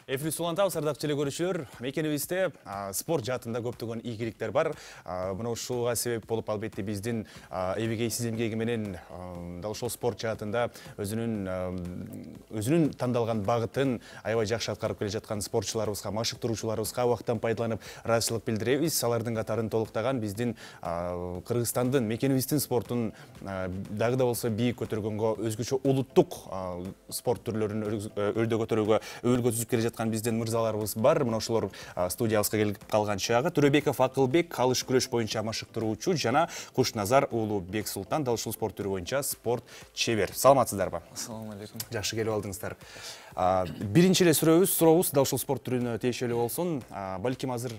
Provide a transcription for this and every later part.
Эфир сулантабыз, ардактуу телекөрүүчүлөр. Мекенибизде спорт жаатында көптөгөн ийгиликтер бар. Мына ушуга себеп болуп албетте биздин эбегейсиз эмгеги менен дал ушул спорт жаатында өзүнүн тандалган багытын аябай жакшы аткарып келе жаткан спортчуларыбызга, машыктыруучуларыбызга убактан пайдаланып ыраазычылык билдиребиз. Алардын катарын толуктаган биздин Кыргызстандын, мекенибиздин спортун дагы да болсо бийик көтөргөнгө, өзгөчө улуттук спорт түрлөрүн өрдө көтөрүүгө өбөлгө түзүп келе жаткан биздин мырзаларыбыз бар. Мына ошолор студиябызга келип калган чагы. Төрөбеков Акылбек алыш күрөш боюнча машыктыруучу жана Кушназар уулу Бексултан дал ушул спорт түрү боюнча спорт чебер. Саламатсыздарбы? Ассаламу алейкум. Жакшы келип алдыңыздар. Биринчи эле сурообуз дал ушул спорт түрүнө тиешелүү болсун. Балким азыр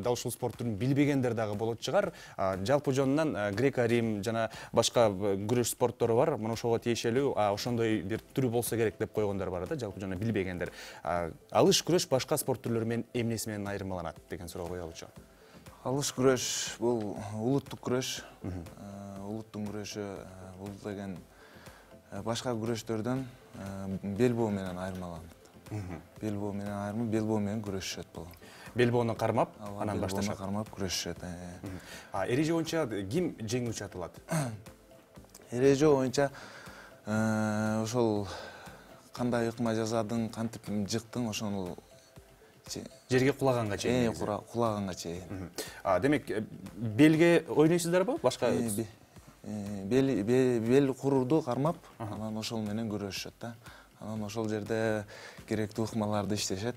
дал ушул спорт түрүн билбегендер дагы болот чыгар. Жалпы жонунан греко-рим жана башка күрөш спорттору бар. Мына ошого тиешелүү ошондой бир түрү болсо керек деп койгондор бар да, жалпы жонунан билбегендер. Алыш күрөш башка спорт түрлөрү менен эмнеси менен айырмаланат деген суроо коелучу. Алыш күрөш бул улуттук күрөш. Улуттун күрөшү бул деген башка күрөштөрдөн бел боо менен айырмаланат. Бел боо менен айырмаланып, бел боо менен күрөшүшөт бул. Бел боону кармап, анан башташат. Бел боону кармап күрөшүшөт. Эреже боюнча ким жеңүүчү аталат? Эреже боюнча ошол кандай ыкма жасадың, кантип жыктың, ошону жерге кулаганга чейин. Кулаганга чейин. Демек, белге ойнойсуздарбы? Башка бел курурду кармап, анан ошол менен күрөшүшөт да. Анан ошол жерде керектүү ыкмаларды иштешет,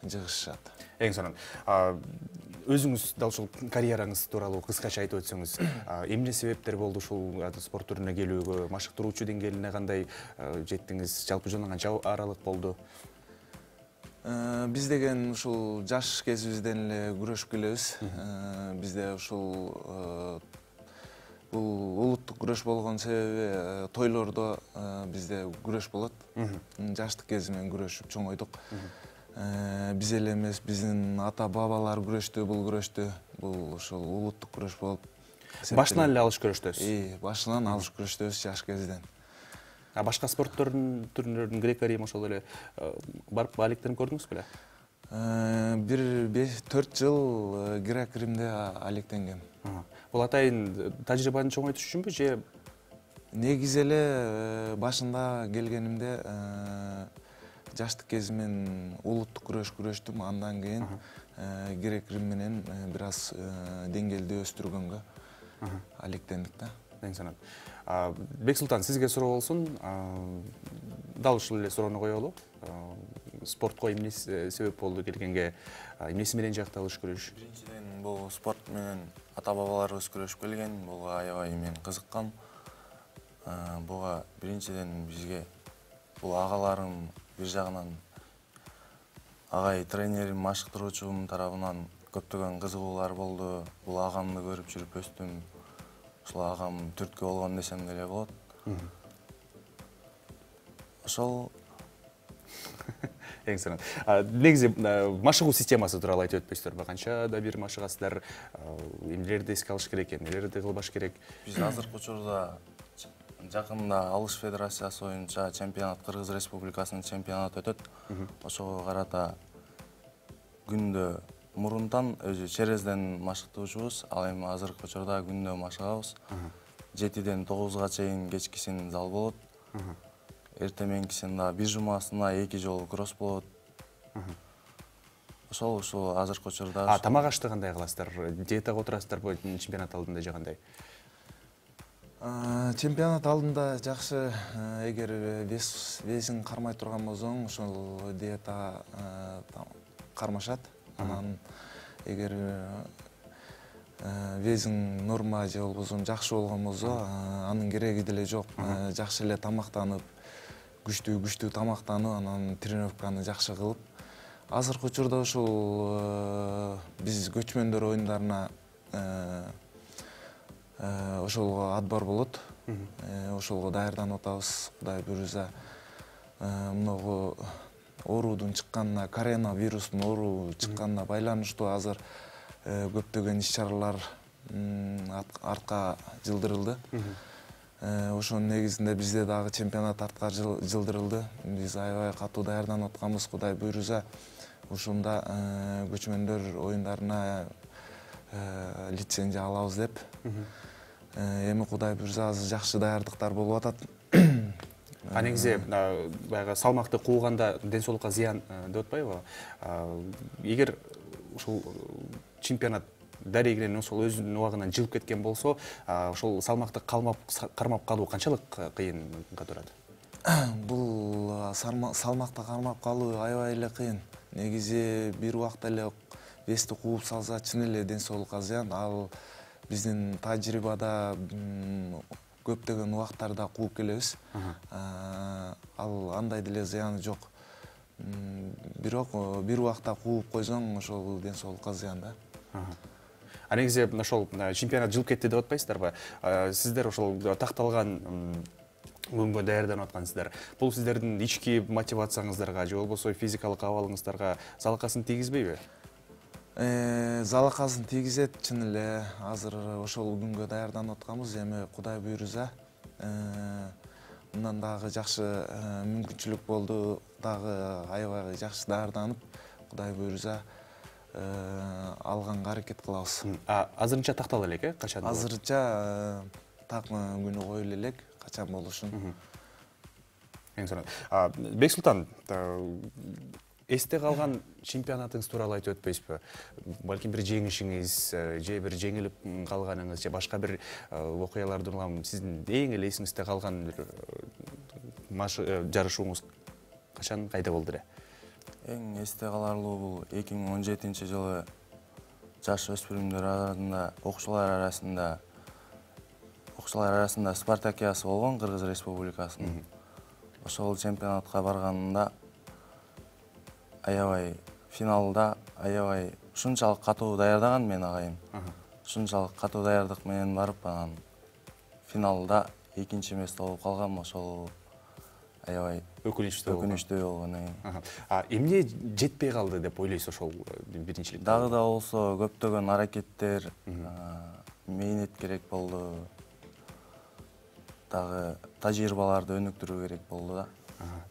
жыгышышат. Эң сонун. Өзүңүз дал ушул карьераңыз тууралуу кыскача айтып өтсөңүз, эмне себептер болду ушул спорт түрүнө келүүгө, машыктыруучу деңгээлине кандай жеттиңиз? Жалпы жонун канча аралык болду? Биз деген ушул жаш кезибизден эле күрөшүп келебиз. Бизде ушул бул улуттук күрөш болгон себеби тойлордо бизде күрөш болот. Жаштык кезинен күрөшүп чоңойдук. Биз эле эмес, биздин ата-бабалар күрөштү, бул күрөштү. Бул ушул улуттук күрөш болуп. Башынан эле алыш күрөштөсүз? Башынан алыш күрөштөбүз жаш кезден. Башка спорт түрлөрүн греко-рим ошол эле барып алектенип көрдүңүз беле? Бир 4 жыл греко-римде алектенгем. Бул атайын тажрыйбаны чоңойтуш үчүнбү же? Негизи эле башында келгенимде жаштык кезимен улуттук күрөш күрөштүм, андан кийин греко-рим менен бир аз деңгээлди өстүргөнгө алектендик да. Эң сонун. Бексултан, сизге суроо болсун. Дал ушул эле суроону коелу. Спортко эмнеси себеп болду келгенге? Эмнеси менен жакты алыш күрөш? Биринчиден бул спорт менен ата-бабаларыбыз күрөшүп келген, буга аябай мен кызыккам. Буга биринчиден бизге бул агаларым бир жагынан агай тренерим, машыктыруучум тарабынан көптөгөн кызыгуулар болду. Бул агамды көрүп жүрүп өстүм. Ушул агам түрткү болгон десем деле болот. Ошол Эң сонун. Негизи машыгуу системасы тууралуу айтып өтпөйсүздарбы? Канча да бир машыгасыздар, эмнелерди эске алыш керек, эмнелерди кылбаш керек? Биз азыркы учурда жакында Алыш федерациясы боюнча чемпионат, Кыргыз Республикасынын чемпионаты өтөт. Ошого карата күндө мурунтан өзү черезден машыктоочубуз, ал эми азыркы учурда күндө машыгабыз. 7ден 9га чейин кечкисин зал болот. Эртеменкисин да бир жумасына 2 жолу кросс болот. Ошол азыркы учурда. Тамак ашты кандай кыласыздар? Диетага отурасыздарбы чемпионат алдында же кандай? Чемпионат алдында жакшы, эгер весин кармай турган болсоң, ошол диета кармашат. Анан эгер весин норма же болбосо жакшы болгон болсо, анын кереги деле жок. Жакшы эле тамактанып, күчтүү тамактанып, анан тренировканы жакшы кылып, азыркы учурда ушул биз көчмөндөр оюндарына ошолго отбор болот. Ошолго даярданып атабыз. Кудай буйрса, мынагу оорудун чыкканына, коронавирустун оору чыкканына байланыштуу азыр көптөгөн иш-чаралар артка жылдырылды. Ошонун негизинде бизде дагы чемпионат артка жылдырылды. Биз аябай катуу даярданып атканбыз, Кудай буйруза. Ушунда көчмөндөр оюндарына лицензия алабыз деп. Эми Кудай буйруза азыр жакшы даярдыктар болуп атат. Негизи баягы салмакты кууганда ден соолукка зыян деп атпайбы? Эгер ушул чемпионат дарегинен ошол өзүнүн убагынан жылып кеткен болсо, ошол салмакты кармап калуу канчалык кыйынга турат? Бул салмакты кармап калуу аябай эле кыйын. Негизи бир убакта эле вести кууп салса чын эле ден соолукка зыян. Ал биздин тажрыйбада көптөгөн убактарда кууп келебиз. Ал андай деле зыяны жок. Бирок бир убакта кууп койсоң, ошол ден соолукка зыян да. Негизи ошол чемпионат жылып кетти деп атпайсыздарбы? Сиздер ошол такталган күнгө даярданып аткансыздар. Бул сиздердин ички мотивацияңыздарга же болбосо физикалык абалыңыздарга залакасын тийгизбейби? Залакасын тийгизет чын эле. Азыр ошол күнгө даярданып атканбыз. Эми Кудай буйруза мындан дагы жакшы мүмкүнчүлүк болду. Дагы аябай жакшы даярданып, Кудай буйруза алганга аракет кылабыз. Азырынча тактала элек, качан? Азырынча так күнү коюла элек, качан болушун. Эң сонун. Бексултан, эсте калган чемпионатыңыз тууралуу айтып өтпөйсүзбү? Балким бир жеңишиңиз, же бир жеңилип калганыңыз, же башка бир окуяларды улам сиздин эң эле эсиңизде калган бир жарышууңуз качан, кайда болду эле? Эң эсте каларлуу бул 2017-жылы жаш өспүрүмдөр окуучулар арасында спартакиадасы болгон Кыргыз Республикасынын. Ошол чемпионатка барганымда аябай финалда ушунчалык катуу даярдаган мен агайым. Ушунчалык катуу даярдык менен барып, анан финалда экинчи место болуп калгам. Ошол аябай өкүнүчтүү болгон. Эмне жетпей калды деп ойлойсуз ошол биринчилик? Дагы да болсо көптөгөн аракеттер, мээнет керек болду. Дагы тажрыйбаларды өнүктүрүү керек болду да.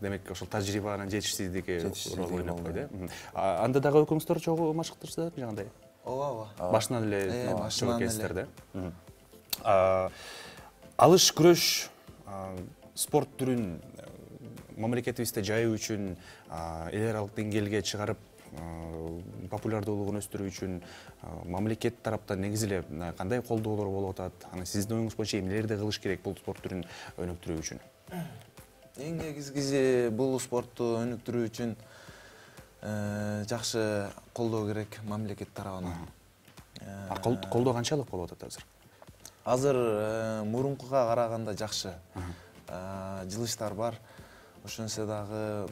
Демек, ошол тажрыйбанын жетишсиздиги рол ойноп койду. Анда дагы экөөңүздөр чогуу машыктырсыздар жагандай? Ооба. Башынан эле чогуу экенсиздер да. Алыш күрөш спорт түрүн мамлекетибизде жайуу үчүн, эл аралык деңгээлге чыгарып, популярдуулугун өстүрүү үчүн мамлекет тараптан негизи эле кандай колдоолор болуп атат? Анан сиздин оюңуз боюнча эмнелерди кылыш керек бул спорт түрүн өнүктүрүү үчүн? Эң негизгиси бул спортту өнүктүрүү үчүн жакшы колдоо керек мамлекет тарабынан. Колдоо канчалык болуп атат азыр? Азыр мурункуга караганда жакшы. Жылыштар бар. Ошонсо дагы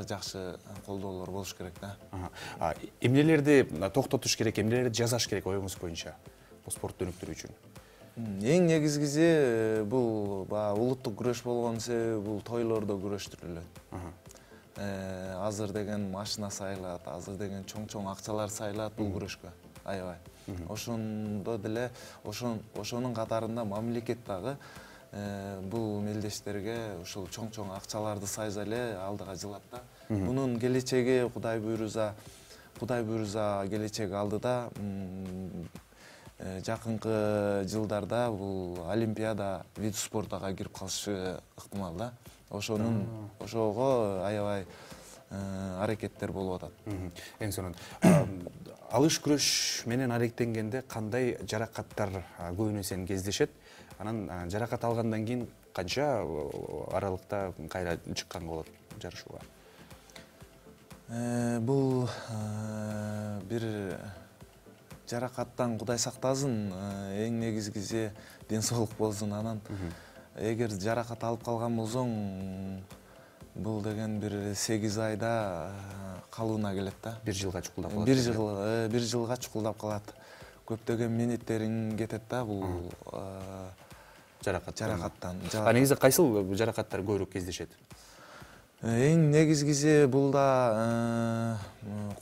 жакшы колдоолор болуш керек да. Эмнелерди токтотуш керек, эмнелерди жазаш керек оюңуз боюнча бул спортту өнүктүрүү үчүн? Эң негизгиси бул улуттук күрөш болгон себеби бул тойлордо күрөштүрүлөт. Азыр деген машина сайылат, азыр деген чоң акчалар сайылат бул күрөшкө. Аябай. Ошондо деле ошонун катарында мамлекет дагы бул мелдештерге ушул чоң акчаларды сайса эле алдыга жылат да. Мунун келечеги Кудай буйруза келечек алдыда. Жакынкы жылдарда бул олимпиада вид спортуга кирип калышы ыктымал да. Ошого аябай аракеттер болуп атат. Эң сонун. Алыш күрөш менен аракеттенгенде кандай жаракаттар көбүнөсүн кездешет? Анан жаракат алгандан кийин канча аралыкта кайра чыккан болот жарышууга? Бул бир жаракаттан Кудай сактасын, эң негизгиси ден соолук болсун. Анан эгер жаракат алып калган болсоң, бул деген бир 8 айда калууна келет да. 1 жылга чукулдап калат. 1 жылга чукулдап калат. Көптөгөн минуттериң кетет да бул жаракаттан. Негизи кайсыл жаракаттар көбүрөөк кездешет? Эң негизгиси бул да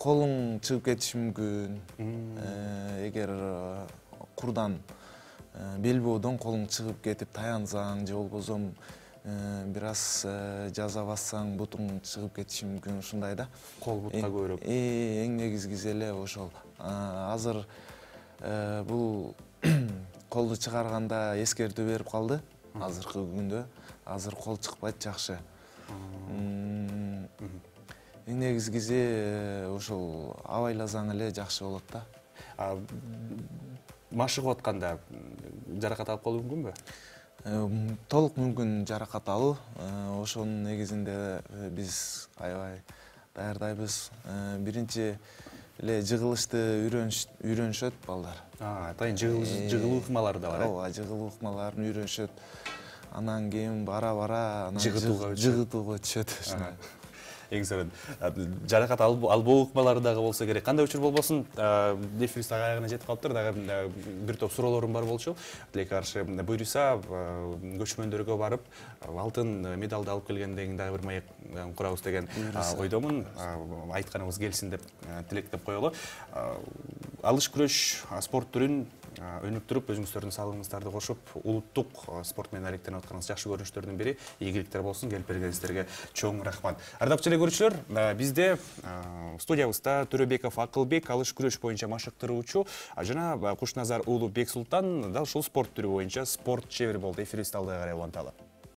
колуң чыгып кетиши мүмкүн. Эгер курдан бел боодон колуң чыгып кетип таянсаң же болбосо бир аз жаза бассаң бутуң чыгып кетиши мүмкүн, ушундай да. Кол бутка көбүрөөк. Эң негизгиси эле ошол. Азыр бул колду чыгарганда эскертүү берип калды. Азыркы күндө азыр кол чыкпайт, жакшы. Эң негизгиси ошол абайласаң эле жакшы болот да. Машыгып атканда жаракат алып калуу мүмкүнбү? Толук мүмкүн жаракат алуу. Ошонун негизинде биз аябай даярдайбыз. Биринчи эле жыгылышты үйрөнүшөт балдар. Атайын жыгылуу ыкмалары да бар. Ооба, жыгылуу ыкмаларын үйрөнүшөт. Анан кийин бара-бара жыгытууга түшөт. Эң сонун. Жаракат албоо ыкмалары дагы болсо керек. Кандай учур болбосун, эфир аягына жетип калыптыр. Дагы бир топ суроолорум бар болчу. Тилекке каршы буйруса көчмөндөргө барып, алтын медалды алып келгенден дагы бир маек курабыз деген ойдомун. Айтканыбыз келсин деп тилектеп коелу. Алыш күрөш спорт түрүн өнүктүрүп, өзүңүздөрдүн салымыңыздарды кошуп, улуттук спорт менен алектенип атканыңыз жакшы көрүнүштөрдүн бири. Ийгиликтер болсун, келип бергениңиздерге чоң рахмат. Ардактуу телекөрүүчүлөр, бизде студиябызда Төрөбеков Акылбек, алыш күрөш боюнча машыктыруучу, жана Кушназар уулу Бексултан дал ушул спорт түрү боюнча спорт чебери болду. Эфирибизди алдыга карай уланталы.